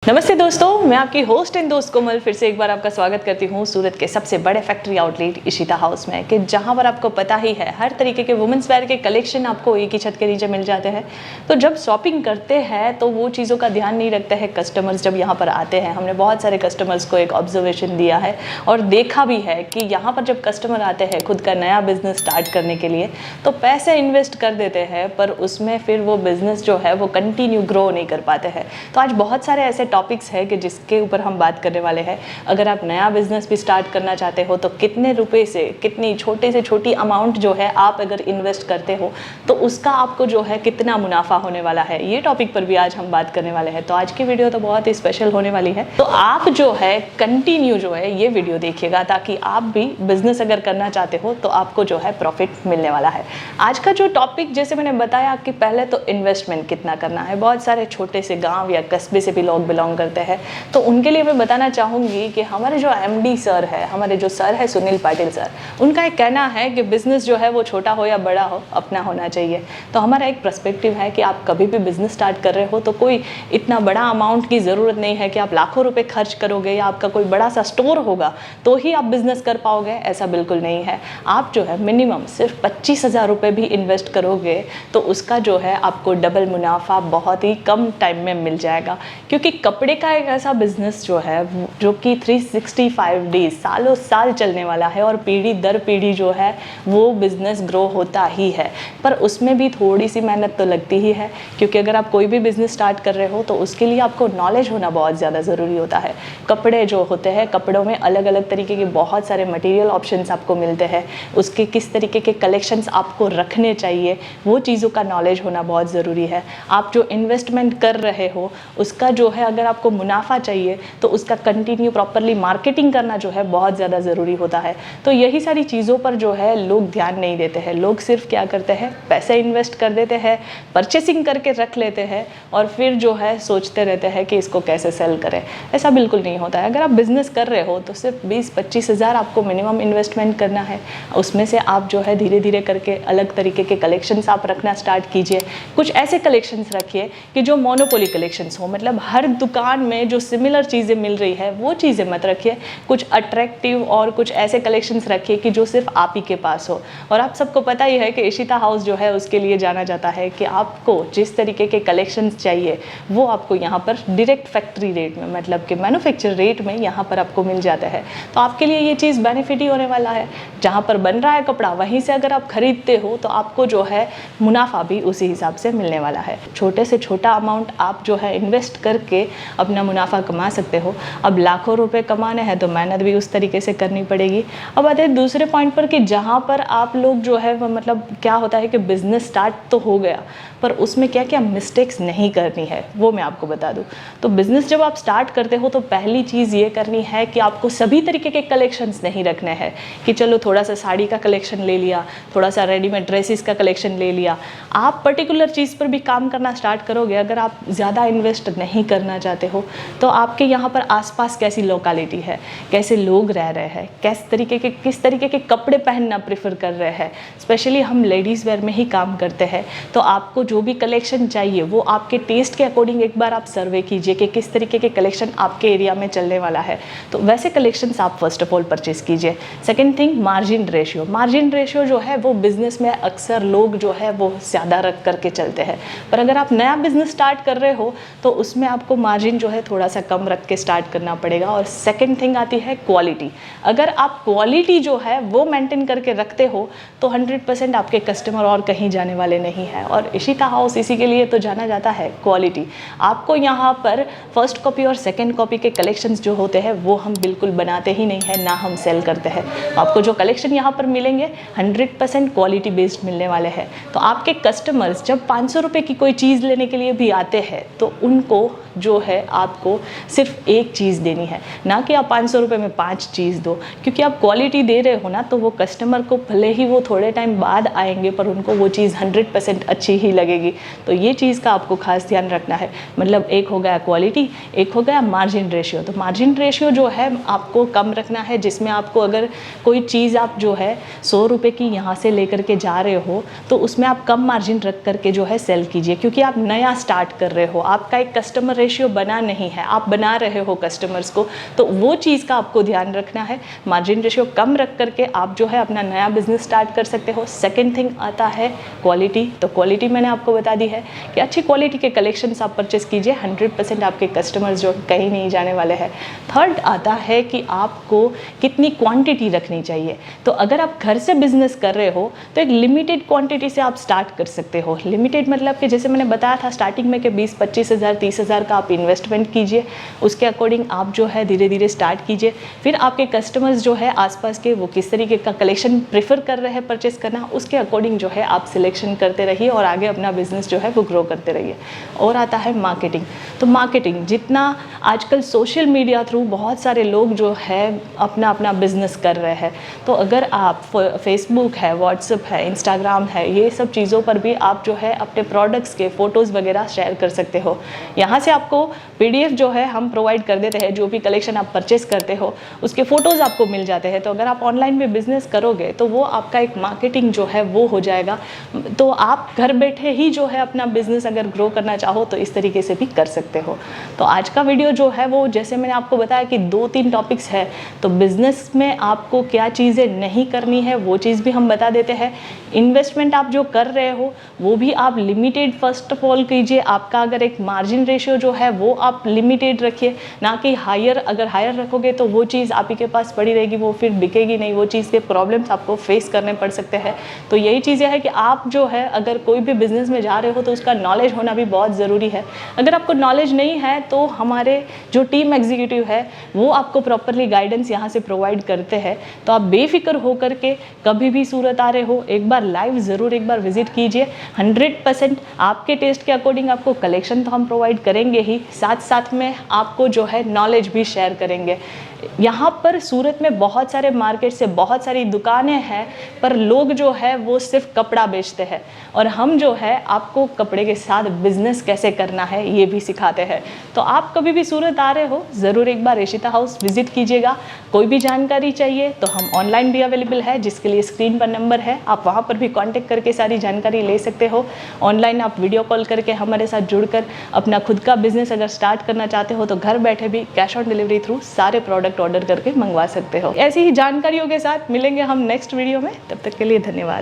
नमस्ते दोस्तों, मैं आपकी होस्ट एंड दोस्त कोमल फिर से एक बार आपका स्वागत करती हूँ सूरत के सबसे बड़े फैक्ट्री आउटलेट इशिता हाउस में, कि जहाँ पर आपको पता ही है हर तरीके के वुमेंस वेयर के कलेक्शन आपको एक ही छत के नीचे मिल जाते हैं। तो जब शॉपिंग करते हैं तो वो चीज़ों का ध्यान नहीं रखते हैं कस्टमर्स जब यहाँ पर आते हैं। हमने बहुत सारे कस्टमर्स को एक ऑब्जर्वेशन दिया है और देखा भी है कि यहाँ पर जब कस्टमर आते हैं खुद का नया बिजनेस स्टार्ट करने के लिए तो पैसे इन्वेस्ट कर देते हैं, पर उसमें फिर वो बिजनेस जो है वो कंटिन्यू ग्रो नहीं कर पाते हैं। तो आज बहुत सारे ऐसे टॉपिक्स है कि जिसके ऊपर हम बात करने वाले हैं। अगर आप नया बिजनेस भी स्टार्ट करना चाहते हो तो कितने रुपए से कितनी छोटे से छोटी अमाउंट जो है आप अगर इन्वेस्ट करते हो तो उसका आपको जो है कितना मुनाफा होने वाला है, ये टॉपिक पर भी आज हम बात करने वाले हैं। तो आज की वीडियो तो बहुत ही स्पेशल होने वाली है, तो आप जो है कंटिन्यू जो है ये वीडियो देखिएगा ताकि आप भी बिजनेस अगर करना चाहते हो तो आपको जो है प्रॉफिट मिलने वाला है। आज का जो टॉपिक जैसे मैंने बताया कि पहले तो इन्वेस्टमेंट कितना करना है। बहुत सारे छोटे से गाँव या कस्बे से भी लोग बिलोंग करते हैं, तो उनके लिए मैं बताना चाहूँगी कि हमारे जो एमडी सर है, हमारे जो सर है सुनील पाटिल सर, उनका एक कहना है कि बिज़नेस जो है वो छोटा हो या बड़ा हो अपना होना चाहिए। तो हमारा एक पर्सपेक्टिव है कि आप कभी भी बिज़नेस स्टार्ट कर रहे हो तो कोई इतना बड़ा अमाउंट की ज़रूरत नहीं है कि आप लाखों रुपए खर्च करोगे या आपका कोई बड़ा सा स्टोर होगा तो ही आप बिज़नेस कर पाओगे, ऐसा बिल्कुल नहीं है। आप जो है मिनिमम सिर्फ 25,000 रुपये भी इन्वेस्ट करोगे तो उसका जो है आपको डबल मुनाफा बहुत ही कम टाइम में मिल जाएगा, क्योंकि कपड़े का एक ऐसा बिजनेस जो है जो कि 365 डेज सालों साल चलने वाला है और पीढ़ी दर पीढ़ी जो है वो बिजनेस ग्रो होता ही है। पर उसमें भी थोड़ी सी मेहनत तो लगती ही है, क्योंकि अगर आप कोई भी बिजनेस स्टार्ट कर रहे हो तो उसके लिए आपको नॉलेज होना बहुत ज़्यादा ज़रूरी होता है। कपड़े जो होते हैं, कपड़ों में अलग अलग तरीके के बहुत सारे मटेरियल ऑप्शंस आपको मिलते हैं, उसके किस तरीके के कलेक्शंस आपको रखने चाहिए वो चीज़ों का नॉलेज होना बहुत ज़रूरी है। आप जो इन्वेस्टमेंट कर रहे हो उसका जो है अगर आपको मुनाफा चाहिए तो उसका कंटिन्यू प्रॉपरली मार्केटिंग करना जो है बहुत ज़्यादा ज़रूरी होता है। तो यही सारी चीज़ों पर जो है लोग ध्यान नहीं देते हैं। लोग सिर्फ क्या करते हैं, पैसे इन्वेस्ट कर देते हैं, परचेसिंग करके रख लेते हैं और फिर जो है सोचते रहते हैं कि इसको कैसे सेल करें। ऐसा बिल्कुल नहीं होता है। अगर आप बिज़नेस कर रहे हो तो सिर्फ 20-25 हज़ार आपको मिनिमम इन्वेस्टमेंट करना है। उसमें से आप जो है धीरे धीरे करके अलग तरीके के कलेक्शंस आप रखना स्टार्ट कीजिए। कुछ ऐसे कलेक्शंस रखिए कि जो मोनोपोली कलेक्शंस हो, मतलब हर दुकान में जो सिमिलर चीज़ें मिल रही है वो चीज़ें मत रखिए। कुछ अट्रैक्टिव और कुछ ऐसे कलेक्शंस रखिए कि जो सिर्फ आप ही के पास हो। और आप सबको पता ही है कि इशिता हाउस जो है उसके लिए जाना जाता है कि आपको जिस तरीके के कलेक्शंस चाहिए वो आपको यहाँ पर डायरेक्ट फैक्ट्री रेट में, मतलब कि मैन्युफैक्चर रेट में यहाँ पर आपको मिल जाता है। तो आपके लिए ये चीज़ बेनिफिट ही होने वाला है। जहाँ पर बन रहा है कपड़ा वहीं से अगर आप खरीदते हो तो आपको जो है मुनाफा भी उसी हिसाब से मिलने वाला है। छोटे से छोटा अमाउंट आप जो है इन्वेस्ट करके अपना मुनाफा कमा सकते हो। अब लाखों रुपए कमाने हैं तो मेहनत भी उस तरीके से करनी पड़ेगी। अब आते हैं दूसरे पॉइंट पर कि जहाँ पर आप लोग जो है मतलब क्या होता है कि बिज़नेस स्टार्ट तो हो गया पर उसमें क्या क्या मिस्टेक्स नहीं करनी है वो मैं आपको बता दूं। तो बिज़नेस जब आप स्टार्ट करते हो तो पहली चीज़ ये करनी है कि आपको सभी तरीके के कलेक्शंस नहीं रखने हैं कि चलो थोड़ा सा साड़ी का कलेक्शन ले लिया, थोड़ा सा रेडीमेड ड्रेसेस का कलेक्शन ले लिया। आप पर्टिकुलर चीज़ पर भी काम करना स्टार्ट करोगे। अगर आप ज़्यादा इन्वेस्ट नहीं करना चाहते हो तो आपके यहाँ पर आसपास कैसी लोकेलिटी है, कैसे लोग रह रहे हैं, किस तरीके के कपड़े पहनना प्रेफर कर रहे हैं। स्पेशली हम लेडीज़ वेयर में ही काम करते हैं, तो आपको जो भी कलेक्शन चाहिए वो आपके टेस्ट के अकॉर्डिंग एक बार आप सर्वे कीजिए कि किस तरीके के कलेक्शन आपके एरिया में चलने वाला है। तो वैसे कलेक्शंस आप फर्स्ट ऑफ ऑल परचेज कीजिए। Second thing, margin ratio. Margin ratio जो है वो बिज़नेस में अक्सर लोग जो है वो ज़्यादा रख करके चलते हैं, पर अगर आप नया बिज़नेस स्टार्ट कर रहे हो तो उसमें आपको मार्जिन जो है थोड़ा सा कम रख के स्टार्ट करना पड़ेगा। और सेकंड थिंग आती है क्वालिटी। अगर आप क्वालिटी जो है वो मेंटेन करके रखते हो तो 100% आपके कस्टमर और कहीं जाने वाले नहीं है। और इशिता हाउस इसी के लिए तो जाना जाता है, क्वालिटी। आपको यहाँ पर फर्स्ट कॉपी और सेकंड कॉपी के कलेक्शंस जो होते हैं वो हम बिल्कुल बनाते ही नहीं है, ना हम सेल करते हैं। आपको जो कलेक्शन यहाँ पर मिलेंगे 100% क्वालिटी बेस्ड मिलने वाले हैं। तो आपके कस्टमर्स जब 500 रुपये की कोई चीज़ लेने के लिए भी आते हैं तो उनको जो है आपको सिर्फ एक चीज़ देनी है, ना कि आप 500 रुपये में 5 चीज़ दो। क्योंकि आप क्वालिटी दे रहे हो ना तो वो कस्टमर को भले ही वो थोड़े टाइम बाद आएंगे पर उनको वो चीज़ 100% अच्छी ही लगेगी। तो ये चीज़ का आपको खास ध्यान रखना है। मतलब एक हो गया क्वालिटी, एक हो गया मार्जिन रेशियो। तो मार्जिन रेशियो जो है आपको कम रखना है, जिसमें आपको अगर कोई चीज़ आप जो है 100 रुपये की यहाँ से लेकर के जा रहे हो तो उसमें आप कम मार्जिन रख करके जो है सेल कीजिए, क्योंकि आप नया स्टार्ट कर रहे हो। आपका एक कस्टमर रेशियो बना नहीं है, आप बना रहे हो कस्टमर्स को, तो वो चीज़ का आपको ध्यान रखना है। मार्जिन रेशियो कम रख करके आप जो है अपना नया बिजनेस स्टार्ट कर सकते हो। सेकेंड थिंग आता है क्वालिटी। तो क्वालिटी मैंने आपको बता दी है कि अच्छी क्वालिटी के कलेक्शंस आप परचेस कीजिए, 100% आपके कस्टमर्स जो कहीं नहीं जाने वाले हैं। थर्ड आता है कि आपको कितनी क्वांटिटी रखनी चाहिए। तो अगर आप घर से बिजनेस कर रहे हो तो एक लिमिटेड क्वांटिटी से आप स्टार्ट कर सकते हो। लिमिटेड मतलब कि जैसे मैंने बताया था स्टार्टिंग में कि 20-25 हज़ार 30 हज़ार का आप इन्वेस्टमेंट कीजिए, उसके अकॉर्डिंग आप जो है धीरे धीरे स्टार्ट कीजिए। फिर आपके कस्टमर्स जो है आसपास के वो किस तरीके का कलेक्शन प्रेफर कर रहे हैं परचेस करना, उसके अकॉर्डिंग जो है आप सिलेक्शन करते रहिए और आगे अपना बिजनेस जो है वो ग्रो करते रहिए। और आता है मार्केटिंग। तो मार्केटिंग जितना आजकल सोशल मीडिया थ्रू बहुत सारे लोग जो है अपना अपना बिजनेस कर रहे हैं, तो अगर आप फेसबुक है, व्हाट्सएप है, इंस्टाग्राम है, ये सब चीज़ों पर भी आप जो है अपने प्रोडक्ट्स के फ़ोटोज़ वगैरह शेयर कर सकते हो। यहाँ से आपको PDF जो है हम प्रोवाइड कर देते हैं, जो भी कलेक्शन आप परचेस करते हो उसके फ़ोटोज़ आपको मिल जाते हैं। तो अगर आप ऑनलाइन में बिजनेस करोगे तो वो आपका एक मार्केटिंग जो है वो हो जाएगा। तो आप घर बैठे ही जो है अपना बिजनेस अगर ग्रो करना चाहो तो इस तरीके से भी कर सकते हो। तो आज का वीडियो जो है वो जैसे मैंने आपको बताया कि 2-3 टॉपिक्स है, तो बिजनेस में आपको क्या चीज़ें नहीं करनी है वो चीज़ भी हम बता देते हैं। इन्वेस्टमेंट आप जो कर रहे हो वो भी आप लिमिटेड फर्स्ट ऑफ ऑल कीजिए। आपका अगर एक मार्जिन रेशियो जो है वो आप लिमिटेड रखिए, ना कि हायर। अगर हायर रखोगे तो वो चीज़ आप ही के पास पड़ी रहेगी, वो फिर बिकेगी नहीं, वो चीज़ के प्रॉब्लम्स आपको फेस करने पड़ सकते हैं। तो यही चीज़ें है कि आप जो है अगर कोई भी बिजनेस में जा रहे हो तो उसका नॉलेज होना भी बहुत ज़रूरी है। अगर आपको नॉलेज नहीं है तो हमारे जो टीम एग्जीक्यूटिव है वो आपको प्रॉपरली गाइडेंस यहाँ से प्रोवाइड करते हैं। तो आप बेफिक्र होकर के कभी भी सूरत आ रहे हो एक बार लाइव ज़रूर एक बार विजिट कीजिए। 100% आपके टेस्ट के अकॉर्डिंग आपको कलेक्शन तो हम प्रोवाइड करेंगे ही, साथ साथ में आपको जो है नॉलेज भी शेयर करेंगे। यहाँ पर सूरत में बहुत सारे मार्केट से बहुत सारी दुकानें हैं, पर लोग जो है वो सिर्फ कपड़ा बेचते हैं, और हम जो है आपको कपड़े के साथ बिजनेस कैसे करना है ये भी सिखाते हैं। तो आप कभी भी सूरत आ रहे हो ज़रूर एक बार इशिता हाउस विजिट कीजिएगा। कोई भी जानकारी चाहिए तो हम ऑनलाइन भी अवेलेबल है, जिसके लिए स्क्रीन पर नंबर है, आप वहाँ पर भी कॉन्टेक्ट करके सारी जानकारी ले सकते हो। ऑनलाइन आप वीडियो कॉल करके हमारे साथ जुड़कर अपना खुद का बिजनेस अगर स्टार्ट करना चाहते हो तो घर बैठे भी कैश ऑन डिलीवरी थ्रू सारे प्रोडक्ट ऑर्डर करके मंगवा सकते हो। ऐसी ही जानकारियों के साथ मिलेंगे हम नेक्स्ट वीडियो में, तब तक के लिए धन्यवाद।